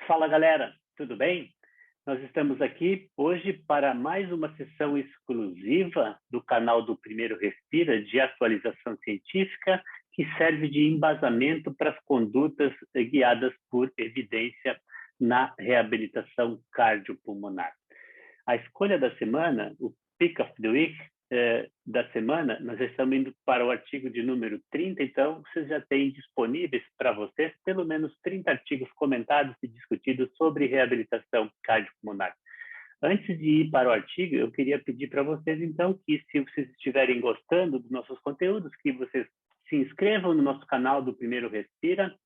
Fala galera, tudo bem? Nós estamos aqui hoje para mais uma sessão exclusiva do canal do Primeiro Respira de atualização científica que serve de embasamento para as condutas guiadas por evidência na reabilitação cardiopulmonar. A escolha da semana, o Pick of the Week da semana, nós estamos indo para o artigo de número 30, então vocês já têm disponíveis para vocês pelo menos 30 artigos comentados e discutidos sobre reabilitação cardiopulmonar. Antes de ir para o artigo, eu queria pedir para vocês, então, que se vocês estiverem gostando dos nossos conteúdos, que vocês se inscrevam no nosso canal do Primeiro Respira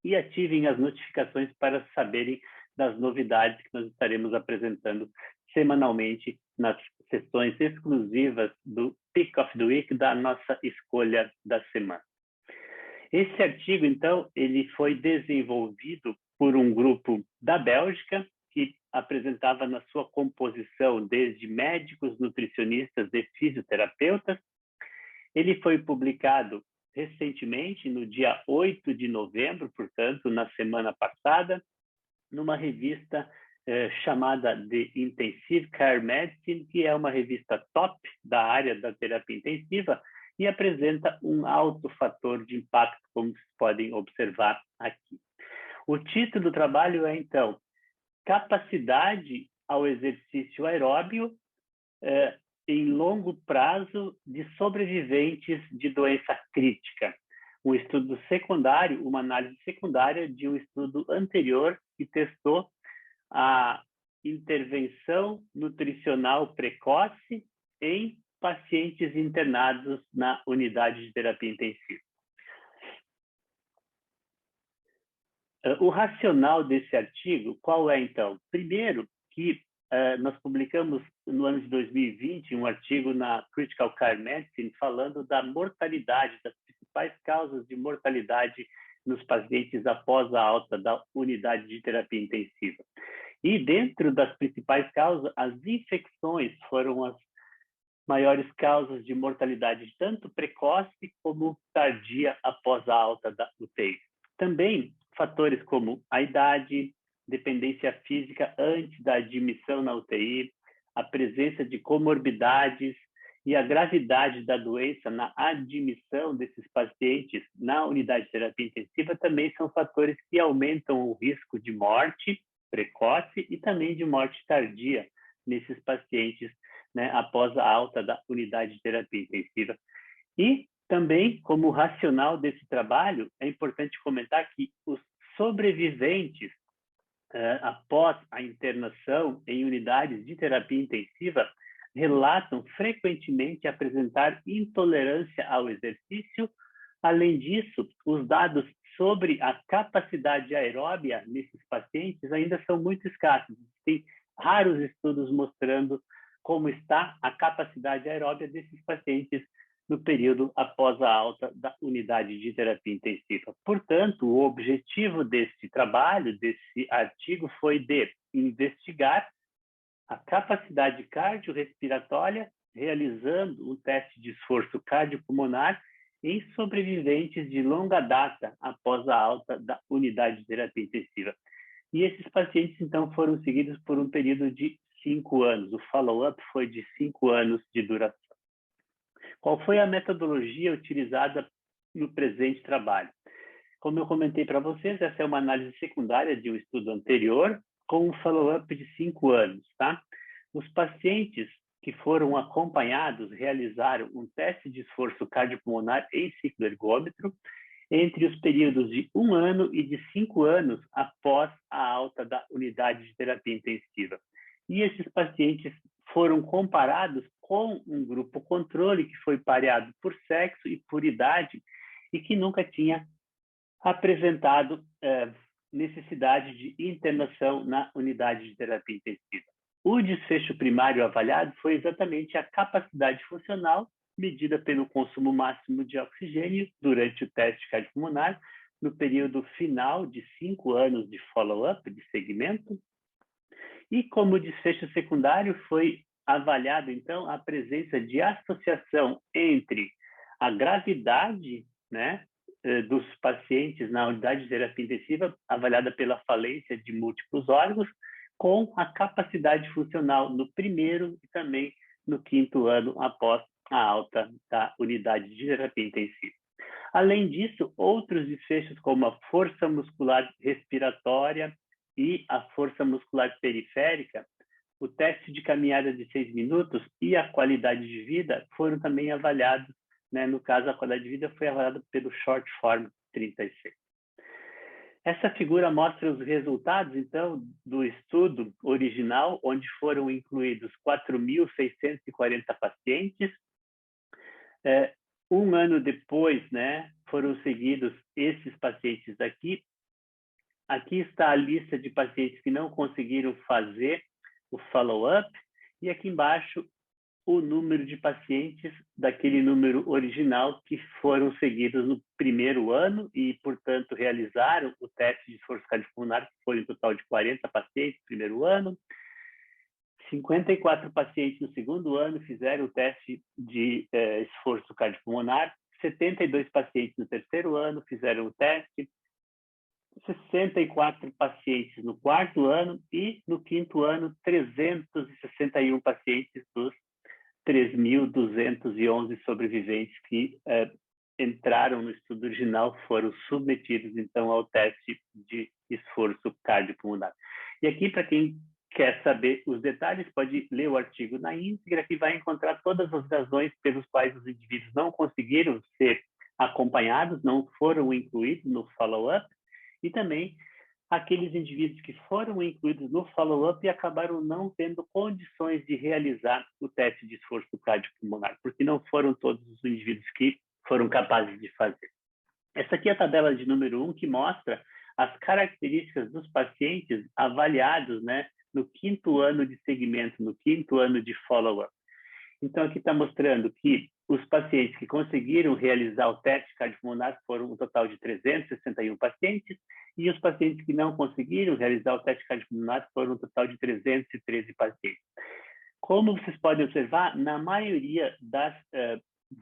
e ativem as notificações para saberem das novidades que nós estaremos apresentando semanalmente nas sessões exclusivas do Pick of the Week da nossa escolha da semana. Esse artigo, então, ele foi desenvolvido por um grupo da Bélgica que apresentava na sua composição desde médicos, nutricionistas e fisioterapeutas. Ele foi publicado recentemente, no dia 8 de novembro, portanto, na semana passada, numa revista chamada The Intensive Care Medicine, que é uma revista top da área da terapia intensiva e apresenta um alto fator de impacto, como vocês podem observar aqui. O título do trabalho é, então, Capacidade ao exercício aeróbio em longo prazo de sobreviventes de doença crítica. Um estudo secundário, uma análise secundária de um estudo anterior que testou a intervenção nutricional precoce em pacientes internados na unidade de terapia intensiva. O racional desse artigo, qual é, então? Primeiro, que nós publicamos no ano de 2020 um artigo na Critical Care Medicine falando da mortalidade, das principais causas de mortalidade nos pacientes após a alta da unidade de terapia intensiva. E dentro das principais causas, as infecções foram as maiores causas de mortalidade, tanto precoce como tardia após a alta da UTI. Também fatores como a idade, dependência física antes da admissão na UTI, a presença de comorbidades e a gravidade da doença na admissão desses pacientes na unidade de terapia intensiva também são fatores que aumentam o risco de morte precoce e também de morte tardia nesses pacientes, né, após a alta da unidade de terapia intensiva. E também, como racional desse trabalho, é importante comentar que os sobreviventes após a internação em unidades de terapia intensiva relatam frequentemente apresentar intolerância ao exercício. Além disso, os dados sobre a capacidade aeróbia nesses pacientes ainda são muito escassos. Tem raros estudos mostrando como está a capacidade aeróbia desses pacientes no período após a alta da unidade de terapia intensiva. Portanto, o objetivo desse trabalho, desse artigo, foi de investigar a capacidade cardiorrespiratória realizando um teste de esforço cardiopulmonar em sobreviventes de longa data após a alta da unidade de terapia intensiva. E esses pacientes, então, foram seguidos por um período de 5 anos. O follow-up foi de 5 anos de duração. Qual foi a metodologia utilizada no presente trabalho? Como eu comentei para vocês, essa é uma análise secundária de um estudo anterior com um follow-up de 5 anos, tá? Os pacientes que foram acompanhados realizaram um teste de esforço cardiopulmonar em ciclo ergômetro entre os períodos de 1 ano e de 5 anos após a alta da unidade de terapia intensiva. E esses pacientes foram comparados com um grupo controle que foi pareado por sexo e por idade e que nunca tinha apresentado necessidade de internação na unidade de terapia intensiva. O desfecho primário avaliado foi exatamente a capacidade funcional medida pelo consumo máximo de oxigênio durante o teste cardiopulmonar no período final de 5 anos de follow-up, de segmento. E como desfecho secundário foi avaliado, então, a presença de associação entre a gravidade, né, dos pacientes na unidade de terapia intensiva, avaliada pela falência de múltiplos órgãos, com a capacidade funcional no primeiro e também no quinto ano após a alta da unidade de terapia intensiva. Além disso, outros desfechos como a força muscular respiratória e a força muscular periférica, o teste de caminhada de 6 minutos e a qualidade de vida foram também avaliados, né? No caso, a qualidade de vida foi avaliada pelo Short Form 36. Essa figura mostra os resultados, então, do estudo original, onde foram incluídos 4.640 pacientes. Um ano depois, né, foram seguidos esses pacientes aqui. Aqui está a lista de pacientes que não conseguiram fazer o follow-up, e aqui embaixo o número de pacientes daquele número original que foram seguidos no primeiro ano e, portanto, realizaram o teste de esforço cardiopulmonar, que foi um total de 40 pacientes no primeiro ano. 54 pacientes no segundo ano fizeram o teste de esforço cardiopulmonar, 72 pacientes no terceiro ano fizeram o teste, 64 pacientes no quarto ano e no quinto ano 361 pacientes dos 3.211 sobreviventes que entraram no estudo original foram submetidos então ao teste de esforço cardiopulmonar. E aqui, para quem quer saber os detalhes, pode ler o artigo na íntegra, que vai encontrar todas as razões pelos quais os indivíduos não conseguiram ser acompanhados, não foram incluídos no follow-up, e também aqueles indivíduos que foram incluídos no follow-up e acabaram não tendo condições de realizar o teste de esforço cardiopulmonar, porque não foram todos os indivíduos que foram capazes de fazer. Essa aqui é a tabela de número 1, que mostra as características dos pacientes avaliados, né, no quinto ano de segmento, no quinto ano de follow-up. Então, aqui está mostrando que os pacientes que conseguiram realizar o teste cardiopulmonar foram um total de 361 pacientes, e os pacientes que não conseguiram realizar o teste cardiopulmonar foram um total de 313 pacientes. Como vocês podem observar, na maioria das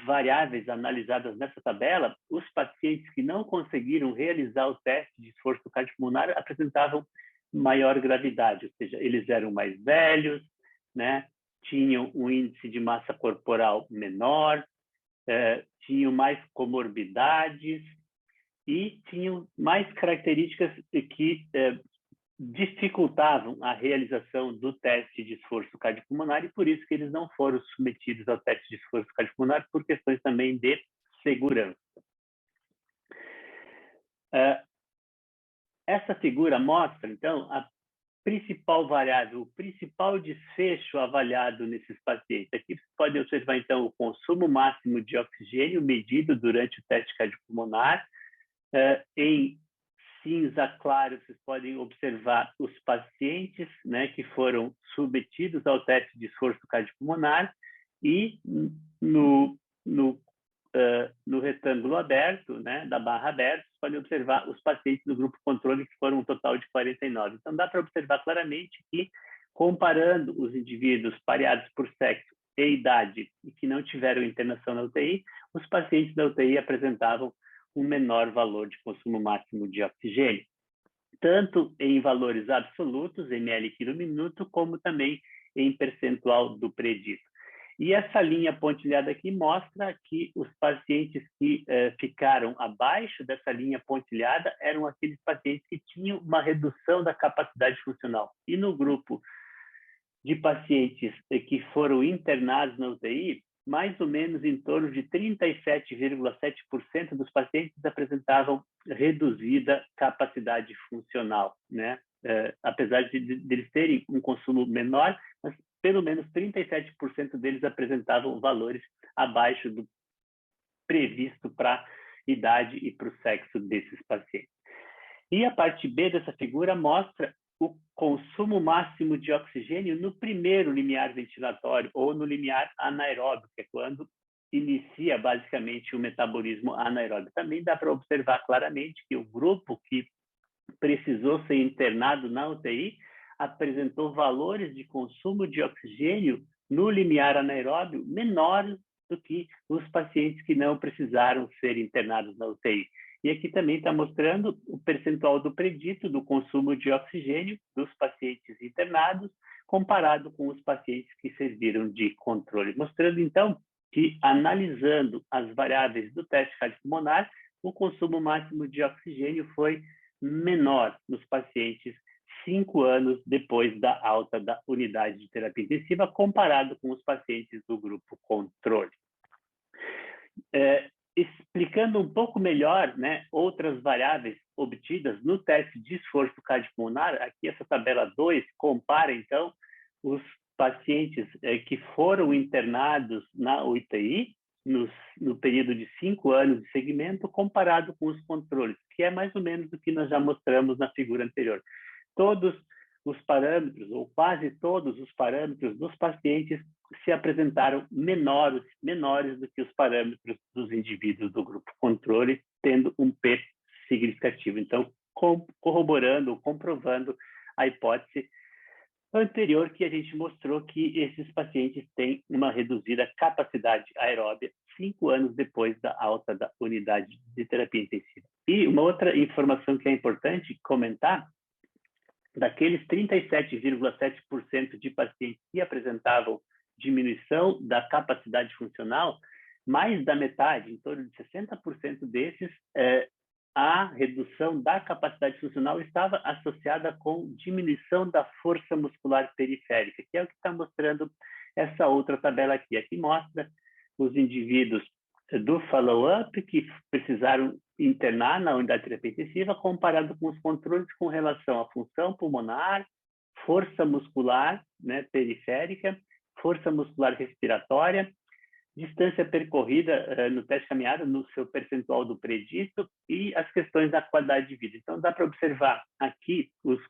variáveis analisadas nessa tabela, os pacientes que não conseguiram realizar o teste de esforço cardiopulmonar apresentavam maior gravidade, ou seja, eles eram mais velhos, né? Tinham um índice de massa corporal menor, tinham mais comorbidades e tinham mais características que dificultavam a realização do teste de esforço cardiopulmonar, e por isso que eles não foram submetidos ao teste de esforço cardiopulmonar, por questões também de segurança. Essa figura mostra, então, a principal variável, o principal desfecho avaliado nesses pacientes. Aqui você pode observar, então, o consumo máximo de oxigênio medido durante o teste cardiopulmonar. Em cinza claro, vocês podem observar os pacientes, né, que foram submetidos ao teste de esforço cardiopulmonar, e no retângulo aberto, né, da barra aberta, vocês podem observar os pacientes do grupo controle, que foram um total de 49. Então, dá para observar claramente que, comparando os indivíduos pareados por sexo e idade e que não tiveram internação na UTI, os pacientes da UTI apresentavam um menor valor de consumo máximo de oxigênio, tanto em valores absolutos, ml quilo minuto, como também em percentual do predito. E essa linha pontilhada aqui mostra que os pacientes que ficaram abaixo dessa linha pontilhada eram aqueles pacientes que tinham uma redução da capacidade funcional. E no grupo de pacientes que foram internados na UTI, mais ou menos em torno de 37,7% dos pacientes apresentavam reduzida capacidade funcional, né? Apesar de eles terem um consumo menor, mas pelo menos 37% deles apresentavam valores abaixo do previsto para a idade e para o sexo desses pacientes. E a parte B dessa figura mostra o consumo máximo de oxigênio no primeiro limiar ventilatório ou no limiar anaeróbio, que é quando inicia basicamente o metabolismo anaeróbio. Também dá para observar claramente que o grupo que precisou ser internado na UTI apresentou valores de consumo de oxigênio no limiar anaeróbio menores do que os pacientes que não precisaram ser internados na UTI. E aqui também está mostrando o percentual do predito do consumo de oxigênio dos pacientes internados, comparado com os pacientes que serviram de controle, mostrando, então, que analisando as variáveis do teste cardiopulmonar, o consumo máximo de oxigênio foi menor nos pacientes 5 anos depois da alta da unidade de terapia intensiva, comparado com os pacientes do grupo controle. Explicando um pouco melhor, né, outras variáveis obtidas no teste de esforço cardiopulmonar, aqui essa tabela 2 compara, então, os pacientes que foram internados na UTI no período de 5 anos de segmento, comparado com os controles, que é mais ou menos o que nós já mostramos na figura anterior. Todos os parâmetros, ou quase todos os parâmetros dos pacientes se apresentaram menores do que os parâmetros dos indivíduos do grupo controle, tendo um P significativo. Então, corroborando, comprovando a hipótese anterior que a gente mostrou que esses pacientes têm uma reduzida capacidade aeróbia 5 anos depois da alta da unidade de terapia intensiva. E uma outra informação que é importante comentar, daqueles 37,7% de pacientes que apresentavam diminuição da capacidade funcional, mais da metade, em torno de 60% desses, a redução da capacidade funcional estava associada com diminuição da força muscular periférica, que é o que está mostrando essa outra tabela aqui. Aqui mostra os indivíduos do follow-up que precisaram internar na unidade de terapia intensiva, comparado com os controles com relação à função pulmonar, força muscular, né, periférica, força muscular respiratória, distância percorrida no teste de caminhada, no seu percentual do predito, e as questões da qualidade de vida. Então, dá para observar aqui os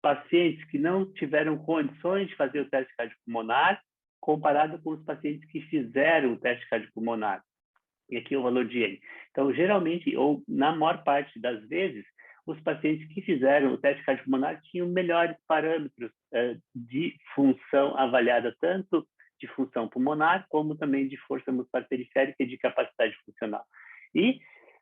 pacientes que não tiveram condições de fazer o teste cardiopulmonar, comparado com os pacientes que fizeram o teste cardiopulmonar. E aqui o valor de N. Então, geralmente, ou na maior parte das vezes, os pacientes que fizeram o teste cardiopulmonar tinham melhores parâmetros de função avaliada, tanto de função pulmonar, como também de força muscular periférica e de capacidade funcional. E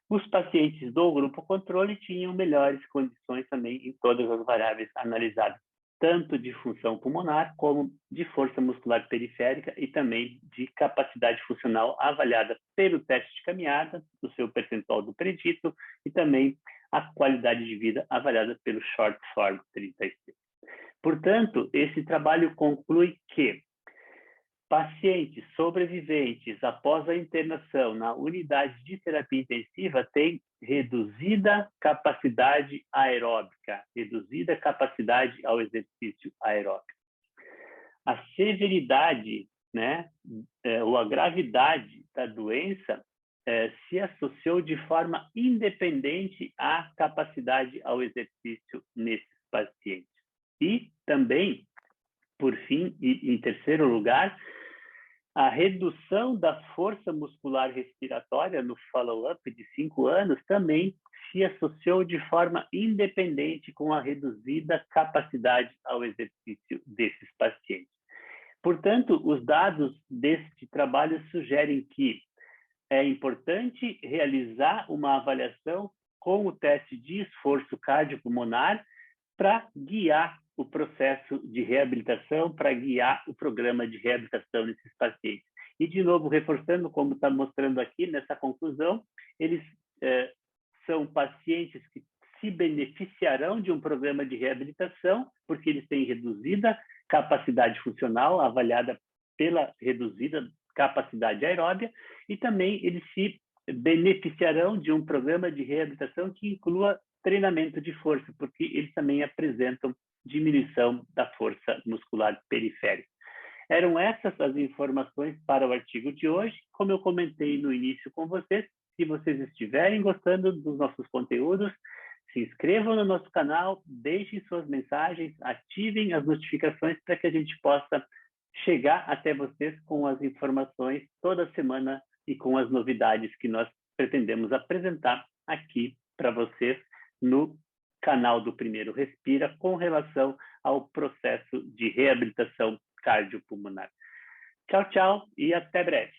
os pacientes do grupo controle tinham melhores condições também em todas as variáveis analisadas, tanto de função pulmonar, como de força muscular periférica e também de capacidade funcional avaliada pelo teste de caminhada, o seu percentual do predito, e também a qualidade de vida avaliada pelo Short Form 36. Portanto, esse trabalho conclui que pacientes sobreviventes após a internação na unidade de terapia intensiva têm reduzida capacidade aeróbica, reduzida capacidade ao exercício aeróbico. A severidade, né, ou a gravidade da doença se associou de forma independente à capacidade ao exercício nesses pacientes. E também, por fim, e em terceiro lugar, a redução da força muscular respiratória no follow-up de 5 anos também se associou de forma independente com a reduzida capacidade ao exercício desses pacientes. Portanto, os dados deste trabalho sugerem que é importante realizar uma avaliação com o teste de esforço cardiopulmonar para guiar o processo de reabilitação, para guiar o programa de reabilitação nesses pacientes. E, de novo, reforçando, como está mostrando aqui nessa conclusão, eles são pacientes que se beneficiarão de um programa de reabilitação, porque eles têm reduzida capacidade funcional, avaliada pela reduzida capacidade aeróbia, e também eles se beneficiarão de um programa de reabilitação que inclua treinamento de força, porque eles também apresentam diminuição da força muscular periférica. Eram essas as informações para o artigo de hoje. Como eu comentei no início com vocês, se vocês estiverem gostando dos nossos conteúdos, se inscrevam no nosso canal, deixem suas mensagens, ativem as notificações para que a gente possa chegar até vocês com as informações toda semana e com as novidades que nós pretendemos apresentar aqui para vocês no canal do Primeiro Respira com relação ao processo de reabilitação cardiopulmonar. Tchau, tchau e até breve.